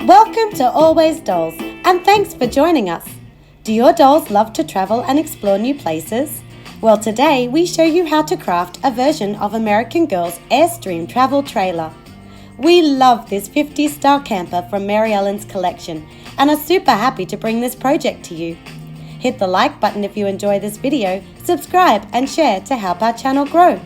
Welcome to Always Dolls, and thanks for joining us. Do your dolls love to travel and explore new places? Well, today we show you how to craft a version of American Girl's Airstream travel trailer. We love this 50s style camper from Maryellen's collection and are super happy to bring this project to you. Hit the like button if you enjoy this video, subscribe and share to help our channel grow.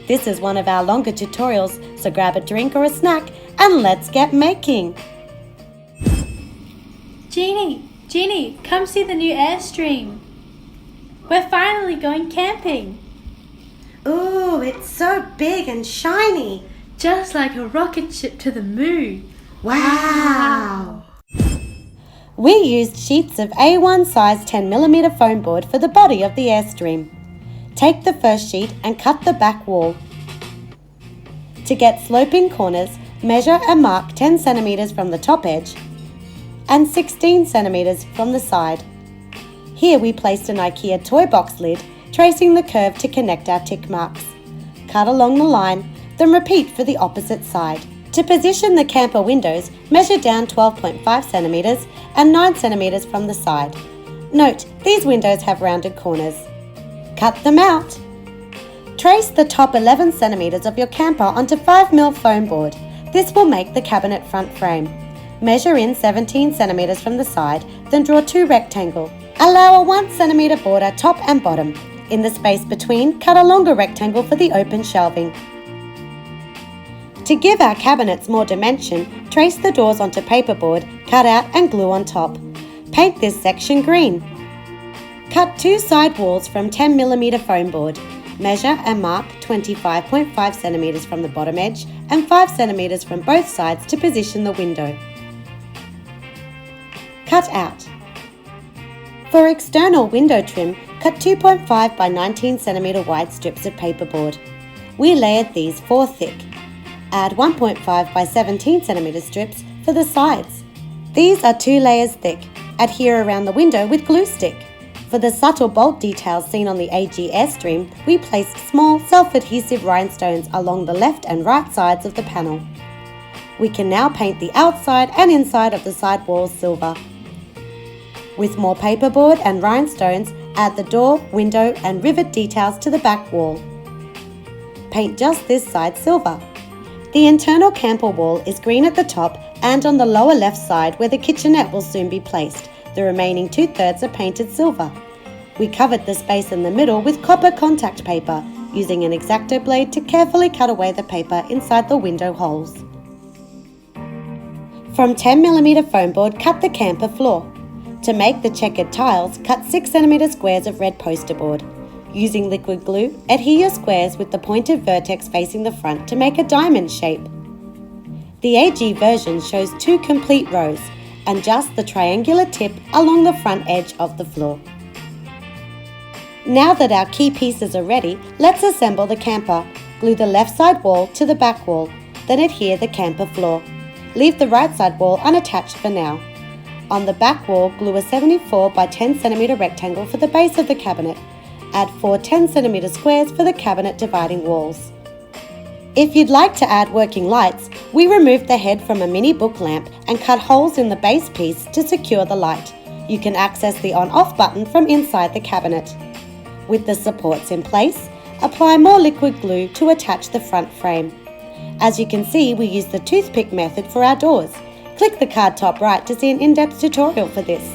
This is one of our longer tutorials, so grab a drink or a snack and let's get making. Jeannie, come see the new Airstream. We're finally going camping. Ooh, it's so big and shiny. Just like a rocket ship to the moon. Wow! We used sheets of A1 size 10mm foam board for the body of the Airstream. Take the first sheet and cut the back wall. To get sloping corners, measure and mark 10 centimeters from the top edge and 16 centimeters from the side. Here we placed an IKEA toy box lid, tracing the curve to connect our tick marks. Cut along the line, then repeat for the opposite side. To position the camper windows, measure down 12.5 centimeters and 9 centimeters from the side. Note, these windows have rounded corners. Cut them out. Trace the top 11 centimeters of your camper onto 5mm foam board. This will make the cabinet front frame. Measure in 17 centimeters from the side, then draw two rectangles. Allow a 1 centimeter border top and bottom. In the space between, cut a longer rectangle for the open shelving. To give our cabinets more dimension, trace the doors onto paperboard, cut out and glue on top. Paint this section green. Cut two side walls from 10mm foam board. Measure and mark 25.5 centimeters from the bottom edge and 5 centimeters from both sides to position the window. Cut out. For external window trim, cut 2.5 by 19 centimeter wide strips of paperboard. We layered these 4 thick. Add 1.5 by 17 centimeter strips for the sides. These are 2 layers thick. Adhere around the window with glue stick. For the subtle bolt details seen on the AG Airstream, we placed small self-adhesive rhinestones along the left and right sides of the panel. We can now paint the outside and inside of the side walls silver. With more paperboard and rhinestones, add the door, window and rivet details to the back wall. Paint just this side silver. The internal camper wall is green at the top and on the lower left side where the kitchenette will soon be placed. The remaining 2/3 are painted silver. We covered the space in the middle with copper contact paper, using an X-Acto blade to carefully cut away the paper inside the window holes. From 10mm foam board, cut the camper floor. To make the checkered tiles, cut 6 centimeter squares of red poster board. Using liquid glue, adhere your squares with the pointed vertex facing the front to make a diamond shape. The AG version shows 2 complete rows and just the triangular tip along the front edge of the floor. Now that our key pieces are ready, let's assemble the camper. Glue the left side wall to the back wall, then adhere the camper floor. Leave the right side wall unattached for now. On the back wall, glue a 74 by 10 centimeter rectangle for the base of the cabinet. Add 4 10 centimeter squares for the cabinet dividing walls. If you'd like to add working lights, we removed the head from a mini book lamp and cut holes in the base piece to secure the light. You can access the on-off button from inside the cabinet. With the supports in place, apply more liquid glue to attach the front frame. As you can see, we use the toothpick method for our doors. Click the card top right to see an in-depth tutorial for this.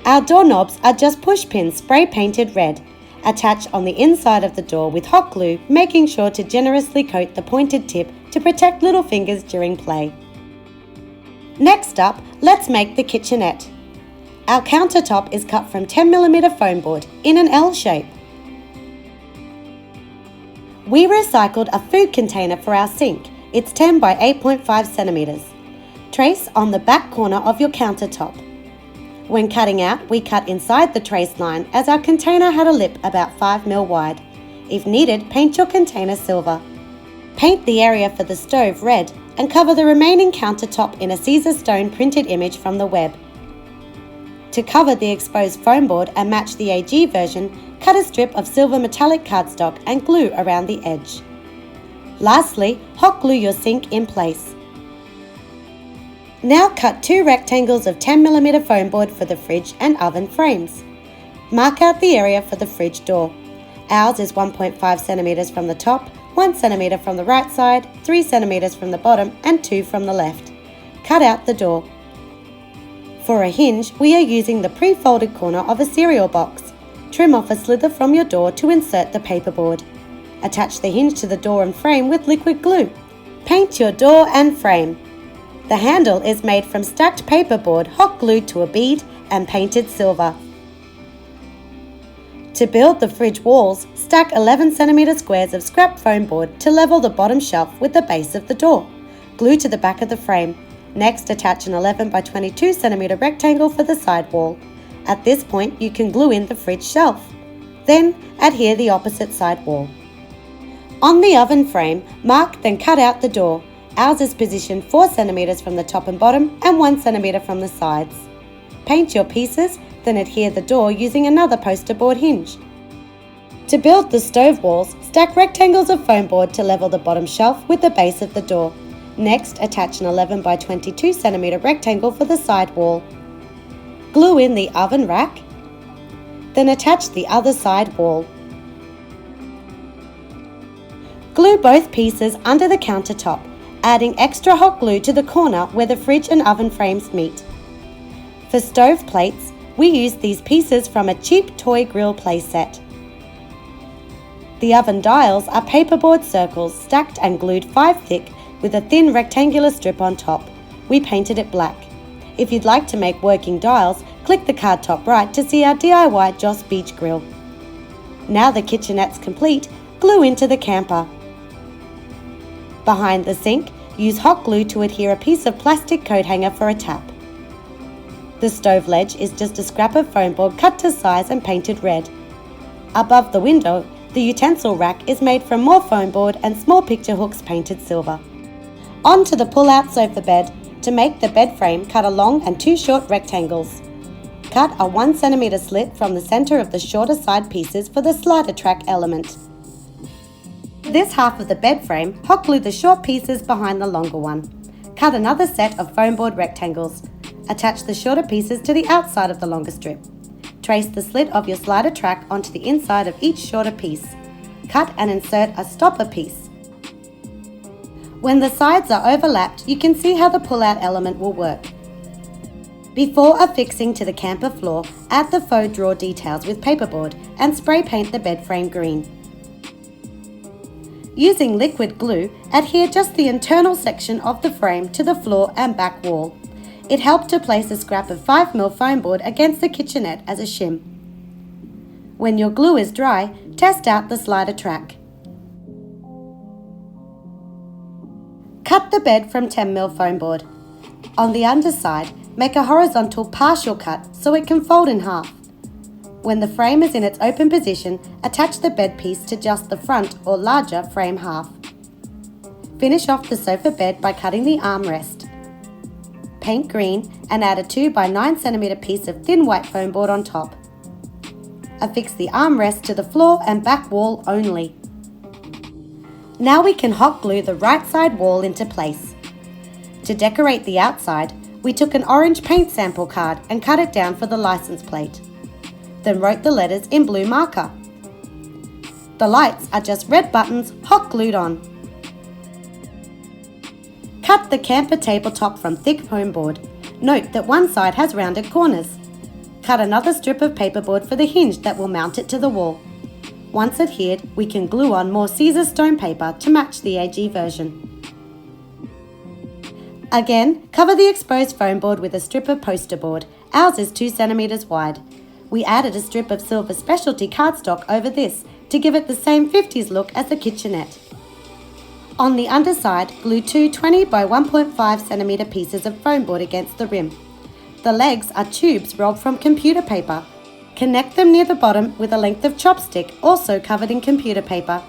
Our doorknobs are just push pins spray painted red. Attach on the inside of the door with hot glue, making sure to generously coat the pointed tip to protect little fingers during play. Next up, let's make the kitchenette. Our countertop is cut from 10mm foam board in an L shape. We recycled a food container for our sink. It's 10 by 8.5 centimeters. Trace on the back corner of your countertop. When cutting out, we cut inside the trace line as our container had a lip about 5mm wide. If needed, paint your container silver. Paint the area for the stove red and cover the remaining countertop in a Caesar stone printed image from the web. To cover the exposed foam board and match the AG version, cut a strip of silver metallic cardstock and glue around the edge. Lastly, hot glue your sink in place. Now cut 2 rectangles of 10mm foam board for the fridge and oven frames. Mark out the area for the fridge door. Ours is 1.5cm from the top, 1cm from the right side, 3cm from the bottom and 2 from the left. Cut out the door. For a hinge, we are using the pre-folded corner of a cereal box. Trim off a slither from your door to insert the paperboard. Attach the hinge to the door and frame with liquid glue. Paint your door and frame. The handle is made from stacked paperboard hot glued to a bead and painted silver. To build the fridge walls, stack 11cm squares of scrap foam board to level the bottom shelf with the base of the door. Glue to the back of the frame. Next, attach an 11 by 22cm rectangle for the side wall. At this point, you can glue in the fridge shelf. Then, adhere the opposite side wall. On the oven frame, mark then cut out the door. Ours is positioned 4cm from the top and bottom and 1cm from the sides. Paint your pieces, then adhere the door using another poster board hinge. To build the stove walls, stack rectangles of foam board to level the bottom shelf with the base of the door. Next, attach an 11 by 22cm rectangle for the side wall. Glue in the oven rack, then attach the other side wall. Glue both pieces under the countertop, adding extra hot glue to the corner where the fridge and oven frames meet. For stove plates, we use these pieces from a cheap toy grill playset. The oven dials are paperboard circles stacked and glued 5 thick with a thin rectangular strip on top. We painted it black. If you'd like to make working dials, click the card top right to see our DIY Joss Beach grill. Now the kitchenette's complete, glue into the camper. Behind the sink, use hot glue to adhere a piece of plastic coat hanger for a tap. The stove ledge is just a scrap of foam board cut to size and painted red. Above the window, the utensil rack is made from more foam board and small picture hooks painted silver. On to the pull-out sofa bed. To make the bed frame, cut a long and 2 short rectangles. Cut a 1cm slit from the center of the shorter side pieces for the slider track element. This half of the bed frame, hot glue the short pieces behind the longer one. Cut another set of foam board rectangles. Attach the shorter pieces to the outside of the longer strip. Trace the slit of your slider track onto the inside of each shorter piece. Cut and insert a stopper piece. When the sides are overlapped, you can see how the pull-out element will work. Before affixing to the camper floor, add the faux drawer details with paperboard and spray paint the bed frame green. Using liquid glue, adhere just the internal section of the frame to the floor and back wall. It helped to place a scrap of 5mm foam board against the kitchenette as a shim. When your glue is dry, test out the slider track. Cut the bed from 10mm foam board. On the underside, make a horizontal partial cut so it can fold in half. When the frame is in its open position, attach the bed piece to just the front or larger frame half. Finish off the sofa bed by cutting the armrest. Paint green and add a 2 by 9cm piece of thin white foam board on top. Affix the armrest to the floor and back wall only. Now we can hot glue the right side wall into place. To decorate the outside, we took an orange paint sample card and cut it down for the license plate. Then wrote the letters in blue marker. The lights are just red buttons hot glued on. Cut the camper tabletop from thick foam board. Note that one side has rounded corners. Cut another strip of paperboard for the hinge that will mount it to the wall. Once adhered, we can glue on more Caesar stone paper to match the AG version. Again, cover the exposed foam board with a strip of poster board. Ours is 2 cm wide. We added a strip of silver specialty cardstock over this to give it the same 50s look as the kitchenette. On the underside, glue 2 20 by 1.5 cm pieces of foam board against the rim. The legs are tubes rolled from computer paper. Connect them near the bottom with a length of chopstick also covered in computer paper.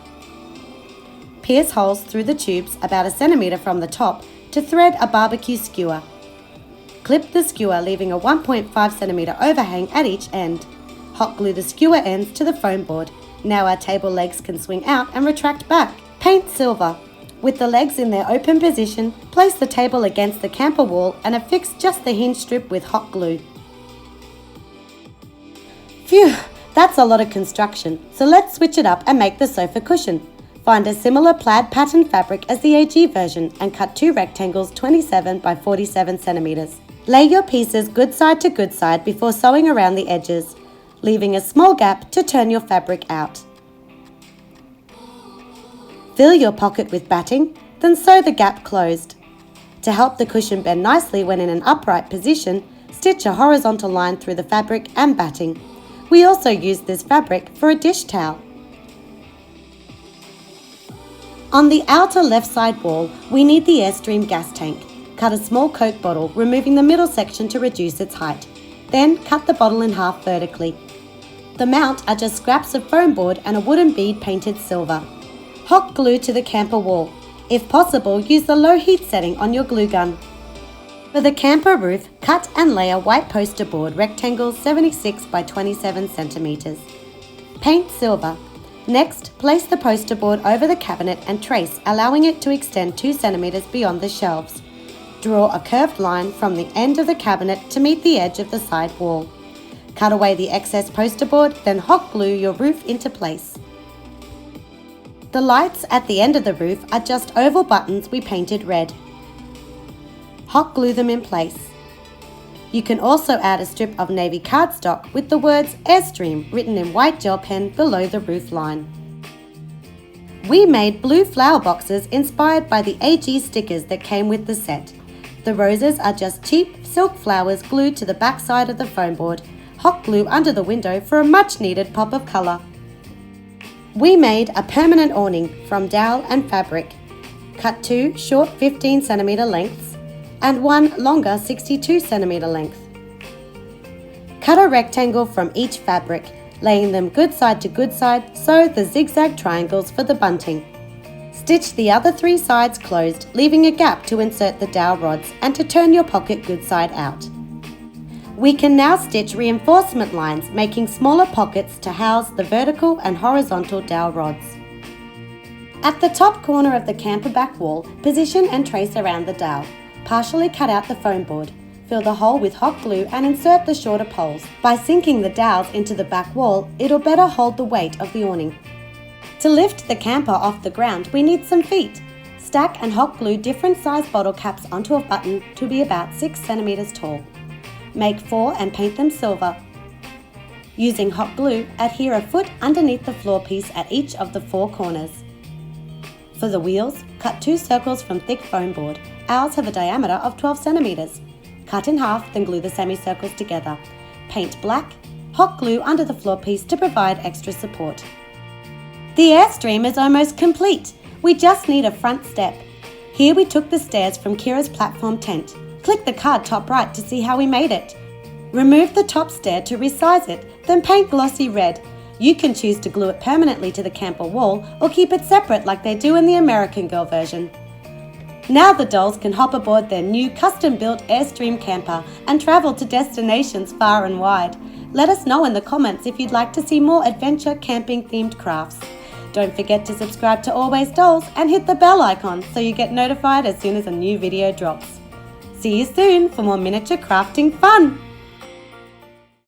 Pierce holes through the tubes about 1 cm from the top to thread a barbecue skewer. Clip the skewer leaving a 1.5 cm overhang at each end. Hot glue the skewer ends to the foam board. Now our table legs can swing out and retract back. Paint silver. With the legs in their open position, place the table against the camper wall and affix just the hinge strip with hot glue. Phew, that's a lot of construction, so let's switch it up and make the sofa cushion. Find a similar plaid pattern fabric as the AG version and cut 2 rectangles 27 by 47 centimeters. Lay your pieces good side to good side before sewing around the edges, leaving a small gap to turn your fabric out. Fill your pocket with batting, then sew the gap closed. To help the cushion bend nicely when in an upright position, stitch a horizontal line through the fabric and batting. We also use this fabric for a dish towel. On the outer left side wall, we need the Airstream gas tank. Cut a small Coke bottle, removing the middle section to reduce its height. Then cut the bottle in half vertically. The mount are just scraps of foam board and a wooden bead painted silver. Hot glue to the camper wall. If possible, use the low heat setting on your glue gun. For the camper roof, cut and layer white poster board rectangles 76 by 27 centimeters. Paint silver. Next, place the poster board over the cabinet and trace, allowing it to extend 2 centimeters beyond the shelves. Draw a curved line from the end of the cabinet to meet the edge of the side wall. Cut away the excess poster board, then hot glue your roof into place. The lights at the end of the roof are just oval buttons we painted red. Hot glue them in place. You can also add a strip of navy cardstock with the words Airstream written in white gel pen below the roof line. We made blue flower boxes inspired by the AG stickers that came with the set. The roses are just cheap silk flowers glued to the back side of the foam board, hot glue under the window for a much needed pop of colour. We made a permanent awning from dowel and fabric. Cut 2 short 15 centimeter lengths and 1 longer 62 centimeter length. Cut a rectangle from each fabric, laying them good side to good side, sew the zigzag triangles for the bunting. Stitch the other 3 sides closed, leaving a gap to insert the dowel rods and to turn your pocket good side out. We can now stitch reinforcement lines, making smaller pockets to house the vertical and horizontal dowel rods. At the top corner of the camper back wall, position and trace around the dowel. Partially cut out the foam board. Fill the hole with hot glue and insert the shorter poles. By sinking the dowels into the back wall, it'll better hold the weight of the awning. To lift the camper off the ground, we need some feet. Stack and hot glue different size bottle caps onto a button to be about 6 centimeters tall. Make 4 and paint them silver. Using hot glue, adhere a foot underneath the floor piece at each of the 4 corners. For the wheels, cut 2 circles from thick foam board. Ours have a diameter of 12 centimeters. Cut in half, then glue the semicircles together. Paint black, hot glue under the floor piece to provide extra support. The Airstream is almost complete. We just need a front step. Here we took the stairs from Kira's platform tent. Click the card top right to see how we made it. Remove the top stair to resize it, then paint glossy red. You can choose to glue it permanently to the camper wall or keep it separate like they do in the American Girl version. Now the dolls can hop aboard their new custom-built Airstream camper and travel to destinations far and wide. Let us know in the comments if you'd like to see more adventure camping-themed crafts. Don't forget to subscribe to Always Dolls and hit the bell icon so you get notified as soon as a new video drops. See you soon for more miniature crafting fun!